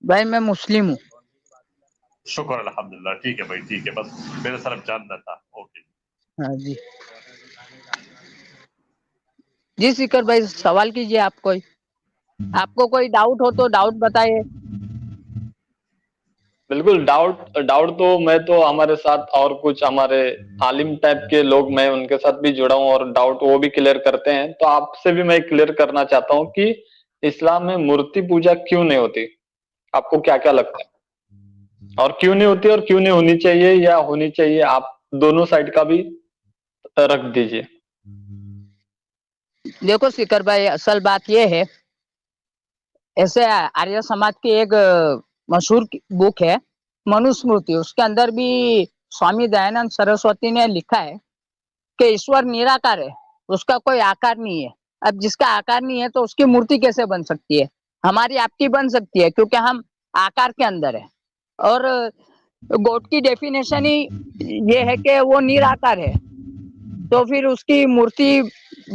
بھائی میں مسلم ہوں. شکر الحمدللہ. ٹھیک ہے بھائی, ٹھیک ہے, بس میرے طرف جاننا تھا. اوکے. ہاں جی جی سکر بھائی سوال کیجئے. آپ کو کوئی ڈاؤٹ ہو تو ڈاؤٹ بتائیے. بالکل. ڈاؤٹ تو میں تو ہمارے ساتھ اور کچھ ہمارے عالم ٹائپ کے لوگ, میں ان کے ساتھ بھی جڑا ہوں اور ڈاؤٹ وہ بھی کلیئر کرتے ہیں. تو آپ سے بھی میں کلیئر کرنا چاہتا ہوں کہ اسلام میں مورتی پوجا کیوں نہیں ہوتی؟ آپ کو کیا کیا لگتا ہے اور کیوں نہیں ہوتی اور کیوں نہیں ہونی چاہیے یا ہونی چاہیے؟ آپ دونوں سائڈ کا بھی رکھ دیجئے. دیکھو سکر بھائی اصل بات یہ ہے, ایسے آریہ سماج کی ایک مشہور بک ہے منوسمرتی, اس کے اندر بھی سوامی دیانند سرسوتی نے لکھا ہے کہ ایشور نراکار ہے, اس کا کوئی آکار نہیں ہے. اب جس کا آکار نہیں ہے تو اس کی مورتی کیسے بن سکتی ہے؟ ہماری آپ کی بن سکتی ہے کیونکہ ہم آکار کے اندر ہے. اور گوڈ کی ڈیفینیشن ہی یہ ہے کہ وہ نراکار ہے, تو پھر اس کی مورتی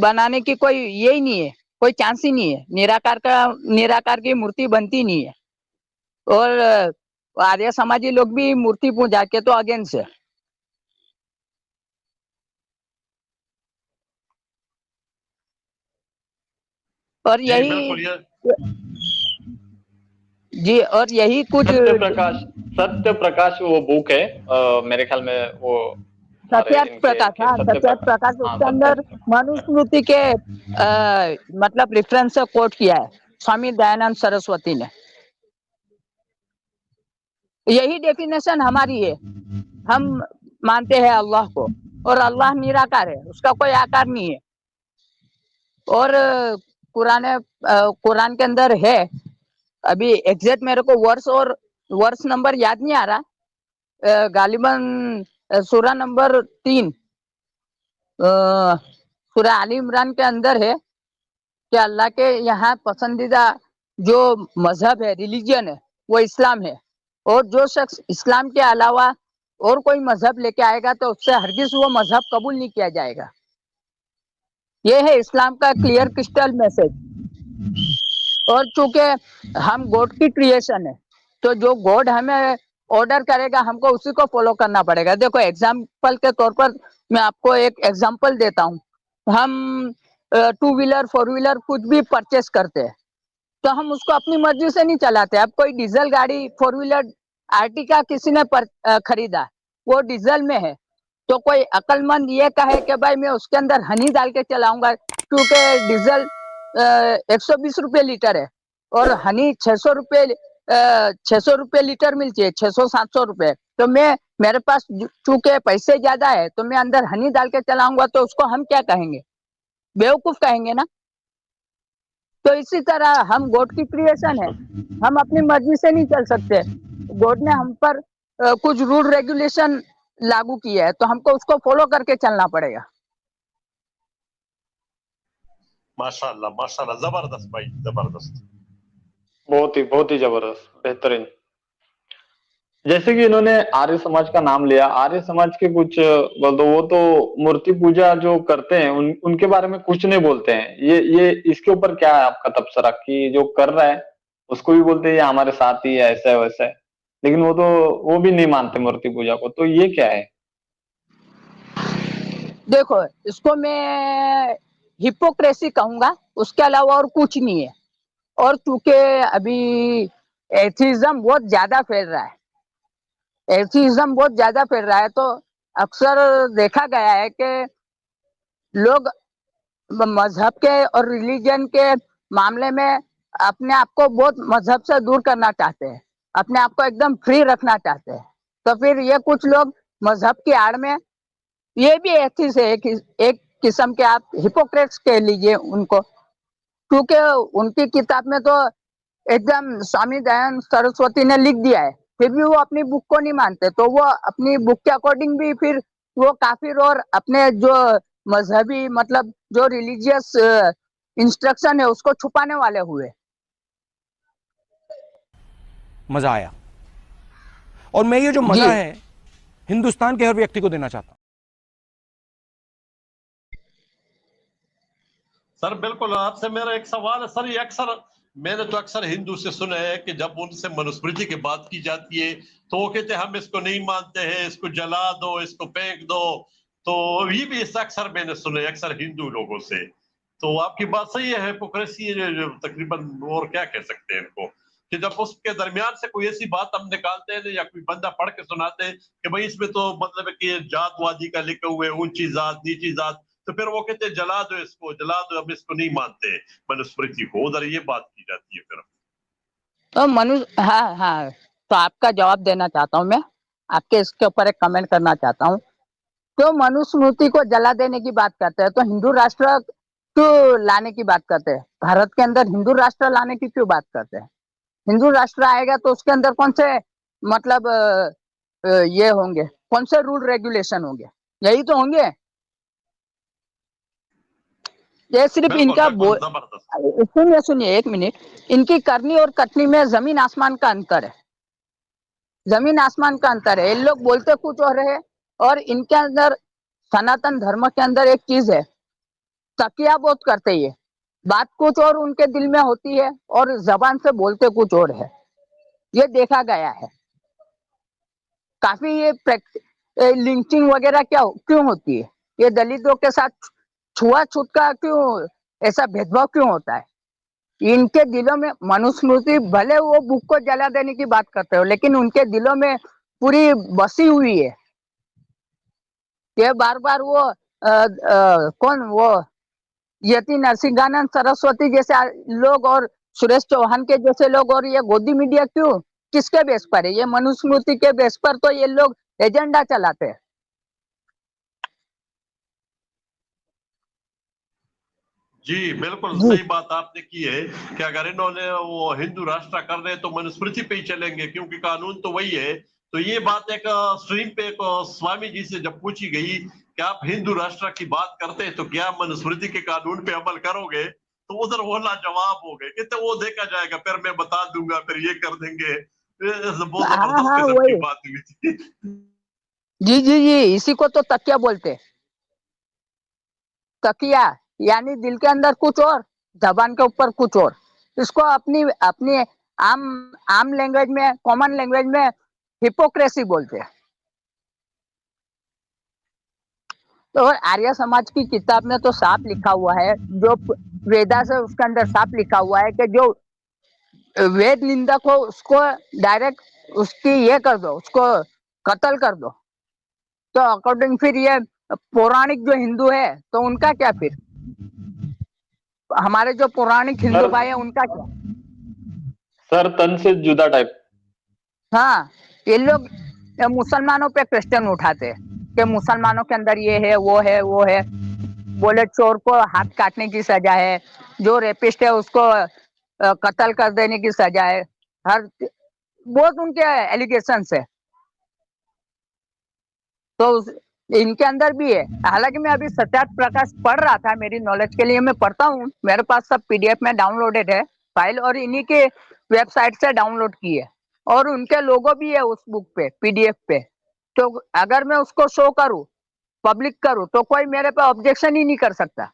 بنانے کی کوئی یہی نہیں ہے, کوئی چانس ہی نہیں ہے. نراکار کی مورتی بنتی نہیں ہے. اور آریہ سماجی لوگ بھی مورتی پوجا کے تو اگینسٹ ہے. اور جی یہی بالکل. یہ جی اور یہی کچھ ستیہ پرکاش وہ بک ہے میرے خیال میں, وہ ہمارے ستیات ان کے پرکاش, ہاں ستیات پرکاش, اس ہاں کے ستیہ اندر منوسمرتی کے مطلب ریفرنس سے کوٹ کیا ہے سوامی دیانند سرسوتی نے. یہی ڈیفینیشن ہماری ہے. ہم مانتے ہیں اللہ کو, اور اللہ نراکار ہے, اس کا کوئی آکار نہیں ہے. اور قرآن کے اندر ہے, ابھی ایگزیکٹ میرے کو ورس نمبر یاد نہیں آ رہا, غالباً سورہ نمبر 3 سورہ آل عمران کے اندر ہے کہ اللہ کے یہاں پسندیدہ جو مذہب ہے, ریلیجن ہے, وہ اسلام ہے. اور جو شخص اسلام کے علاوہ اور کوئی مذہب لے کے آئے گا تو اس سے ہرگز وہ مذہب قبول نہیں کیا جائے گا. یہ ہے اسلام کا کلیئر کرسٹل میسج. اور چونکہ ہم گوڈ کی کریشن ہے, تو جو گوڈ ہمیں آرڈر کرے گا ہم کو اسی کو فالو کرنا پڑے گا. دیکھو ایگزامپل کے طور پر میں آپ کو ایک ایگزامپل دیتا ہوں. ہم 2 ویلر 4 ویلر کچھ بھی پرچیز کرتے ہیں تو ہم اس کو اپنی مرضی سے نہیں چلاتے. اب کوئی ڈیزل گاڑی 4 ویلر آرٹیکا کسی نے خریدا, وہ ڈیزل میں ہے, تو کوئی عقل مند یہ کہے کہ بھائی میں اس کے اندر ہنی ڈال کے چلاؤں گا کیونکہ ڈیزل 120 روپے لیٹر ہے اور ہنی 600 روپے لیٹر ملتی ہے, 600-700 روپے. تو میرے پاس چونکہ پیسے زیادہ ہے تو میں اندر ہنی ڈال کے چلاؤں گا, تو اس کو ہم کیا کہیں گے؟ بیوقوف کہیں گے نا. تو اسی طرح ہم گوڈ کی کریشن ہے, ہم اپنی مرضی سے نہیں چل سکتے. گوڈ نے ہم پر کچھ رول ریگولیشن لاگو کیا ہے تو ہم کو اس کو فالو کر کے چلنا پڑے گا. ماشاء اللہ زبردست بھائی, زبردست. بہت ہی زبردست, بہترین. جیسے کہ انہوں نے آریہ سماج کا نام لیا, آریہ سماج کے کچھ بول دو, وہ تو مورتی پوجا جو کرتے ہیں ان کے بارے میں کچھ نہیں بولتے ہیں. یہ اس کے اوپر کیا ہے آپ کا تبصرہ کہ جو کر رہا ہے اس کو بھی بولتے ہیں یہ ہمارے ساتھ ہی ہے, ایسا ہے ویسا ہے, لیکن وہ بھی نہیں مانتے مورتی پوجا کو, تو یہ کیا ہے؟ دیکھو اس کو میں ہپوکریسی کہوں گا, اس کے علاوہ اور کچھ نہیں ہے. اور چونکہ ابھی ایتھیزم بہت زیادہ پھیل رہا ہے, تو اکثر دیکھا گیا ہے کہ لوگ مذہب کے اور ریلیجن کے معاملے میں اپنے آپ کو بہت مذہب سے دور کرنا چاہتے ہیں, اپنے آپ کو ایک دم فری رکھنا چاہتے ہیں. تو پھر یہ کچھ لوگ مذہب کی آڑ میں, یہ بھی ایتھیس ہے, ایک قسم کے آپ ہپوکریٹس کہہ لیجئے ان کو, کیونکہ ان کی کتاب میں تو ایک دم سوامی دیانند سرسوتی نے لکھ دیا ہے, پھر بھی وہ اپنی بک کو نہیں مانتے. تو وہ اپنی بک کے اکارڈنگ بھی پھر وہ کافر اور اپنے جو مذہبی مطلب جو ریلیجیس انسٹرکشن ہے اس کو چھپانے والے ہوئے. مزہ آیا, اور میں یہ جو جی مزہ ہے ہندوستان کے ہر ویکتی کو دینا چاہتا ہوں. سر بالکل, آپ سے میرا ایک سوال ہے سر, یہ اکثر میں نے تو اکثر ہندو سے سنا ہے کہ جب ان سے منوسمرتی کی بات کی جاتی ہے تو وہ کہتے ہیں ہم اس کو نہیں مانتے ہیں، اس کو جلا دو، اس کو پھینک دو. تو یہ بھی اکثر میں نے سنا ہے اکثر ہندو لوگوں سے. تو آپ کی بات صحیح ہے، ہپوکریسی تقریباً اور کیا کہہ سکتے ہیں ان کو، کہ جب اس کے درمیان سے کوئی ایسی بات ہم نکالتے ہیں یا کوئی بندہ پڑھ کے سناتے ہیں کہ بھائی اس میں تو مطلب ہے کہ جات وادی کا لکھے ہوئے اونچی ذات نیچی ذات، تو پھر وہ کہتے ہیں جلا دو اس کو، جلا دو، ہم اس کو نہیں مانتے منوسمرتی کو. ادھر یہ بات کی جاتی ہے پھر. تو ہاں ہاں، تو آپ کا جواب دینا چاہتا ہوں میں، آپ کے اس کے اوپر ایک کمنٹ کرنا چاہتا ہوں. تو منوسمرتی کو جلا دینے کی بات کرتے ہیں تو ہندو راشٹر کیوں لانے کی بات کرتے ہیں؟ بھارت کے اندر ہندو راشٹر لانے کی کیوں بات کرتے ہیں؟ ہندو راشٹر آئے گا تو اس کے اندر کون سے مطلب یہ ہوں گے، کون سے رول ریگولیشن ہوں گے؟ یہی تو ہوں گے. یہ صرف ان بالکل کا بالکل زبردست. سنیے ایک منٹ، ان کی کرنی اور کٹنی میں زمین آسمان کا انتر ہے، زمین آسمان کا انتر ہے. ان لوگ بولتے کچھ اور ہے، اور ان کے اندر سناتن دھرم کے اندر ایک چیز ہے، تقیہ بہت کرتے یہ، بات کچھ اور ان کے دل میں ہوتی ہے اور زبان سے بولتے کچھ اور ہے. یہ دیکھا گیا ہے کافی. یہ لنچنگ وغیرہ کیوں ہوتی ہے؟ یہ دلتوں کے ساتھ چھوا چھوت کا کیوں ایسا بھید بھاؤ کیوں ہوتا ہے؟ ان کے دلوں میں منوسمرتی، بھلے وہ بک کو جلا دینے کی بات کرتے ہو، لیکن ان کے دلوں میں پوری بسی ہوئی ہے. یہ بار بار وہ کون وہ یتی نرسنگانند سرسوتی جیسے لوگ اور سریش چوہان کے جیسے لوگ اور یہ گودی میڈیا کیوں، کس کے بیس پر ہے؟ یہ منوسمرتی کے بیس پر تو یہ لوگ ایجنڈا چلاتے ہیں. جی بالکل جی صحیح بات آپ نے کی ہے کہ اگر انہوں نے وہ ہندو راشٹر کر رہے تو منوسمرتی پہ ہی چلیں گے، کیونکہ قانون تو وہی ہے. تو یہ بات ایک اسٹریم پہ ایک سوامی جی سے جب پوچھی گئی کہ آپ ہندو راشٹر کی بات کرتے ہیں تو کیا منوسمرتی کے قانون پہ عمل کرو گے، تو ادھر وہ لاجواب ہو گئے، کہتے وہ دیکھا جائے گا، پھر میں بتا دوں گا، پھر یہ کر دیں گے. بہت ہاں زبردست ہاں قسم کی وہی، بات ہوئی تھی. جی جی جی، اسی کو تو تکیہ بولتے. تکیہ یعنی دل کے اندر کچھ اور، زبان کے اوپر کچھ اور. اس کو اپنی اپنی عام لینگویج میں، کامن لینگویج میں ہپوکریسی بولتے ہیں. تو آریہ سماج کی کتاب میں تو صاف لکھا ہوا ہے، جو ویدا سے اس کے اندر صاف لکھا ہوا ہے کہ جو وید نندک ہو اس کو ڈائریکٹ اس کی یہ کر دو، اس کو قتل کر دو. تو اکارڈنگ پھر یہ پورانک جو ہندو ہے تو ان کا کیا؟ پھر ہمارے جو پورانک ہندو سر بھائی ہیں ان کا کیا؟ سر تن سے جدا ٹائپ. ہاں، یہ لوگ مسلمانوں پہ کوسچن اٹھاتے کہ مسلمانوں کے اندر یہ ہے، وہ ہے، وہ ہے. بولے چور کو ہاتھ کاٹنے کی سزا ہے، جو ریپسٹ ہے اس کو قتل کر دینے کی سزا ہے. ہر بہت ان کے ایلیگیشنس ہے. تو ان کے اندر بھی ہے. حالانکہ میں ابھی ستیات پرکاش پڑھ رہا تھا، میری نالج کے لیے میں پڑھتا ہوں، میرے پاس سب PDF میں ڈاؤن لوڈیڈ ہے فائل، اور انہی کے ویب سائٹ سے ڈاؤن لوڈ کی ہے، اور ان کے لوگو بھی ہے اس بک پہ PDF پہ. تو اگر میں اس کو شو کروں، پبلک کروں، تو کوئی میرے پہ آبجیکشن ہی نہیں کر سکتا.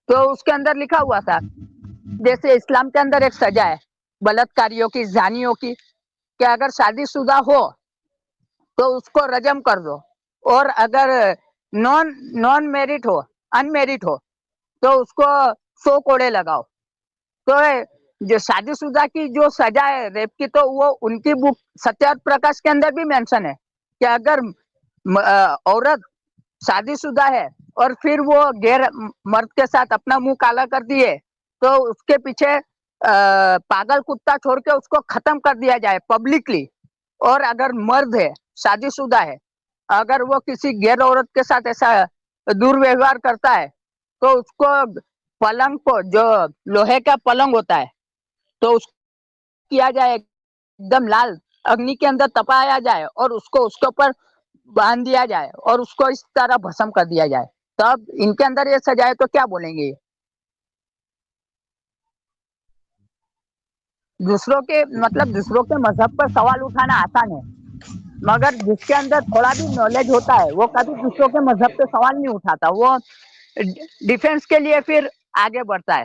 تو اس کے اندر لکھا ہوا تھا جیسے اسلام کے اندر ایک سزا ہے بلاتکاریوں کی، زانیوں کی، کہ اگر شادی شدہ ہو تو اس کو رجم کر دو، اور اگر نان میرٹ ہو، ان میرٹ ہو، تو اس کو 100 کوڑے لگاؤ. تو جو شادی شدہ کی جو سزا ہے ریپ کی، تو وہ ان کی بک ستیات پرکاش کے اندر بھی مینشن ہے کہ اگر عورت شادی شدہ ہے اور پھر وہ غیر مرد کے ساتھ اپنا منہ کالا کر دیے تو اس کے پیچھے پاگل کتا چھوڑ کے اس کو ختم کر دیا جائے پبلکلی. اور اگر مرد ہے، شادی شدہ ہے، اگر وہ کسی غیر عورت کے ساتھ ایسا دورویوہار کرتا ہے تو اس کو پلنگ کو، جو لوہے کا پلنگ ہوتا ہے، تو اس کیا جائے ایک دم لال اگنی کے اندر تپایا جائے، اور اس کو اوپر باندھ دیا جائے، اور اس کو اس طرح بھسم کر دیا جائے. تب ان کے اندر یہ سزا ہے تو کیا بولیں گے؟ دوسروں کے مذہب پر سوال اٹھانا آسان ہے، مگر جس کے اندر تھوڑا بھی نالج ہوتا ہے وہ کبھی دوسروں کے مذہب پہ سوال نہیں اٹھاتا، وہ ڈیفینس کے لیے پھر آگے بڑھتا ہے.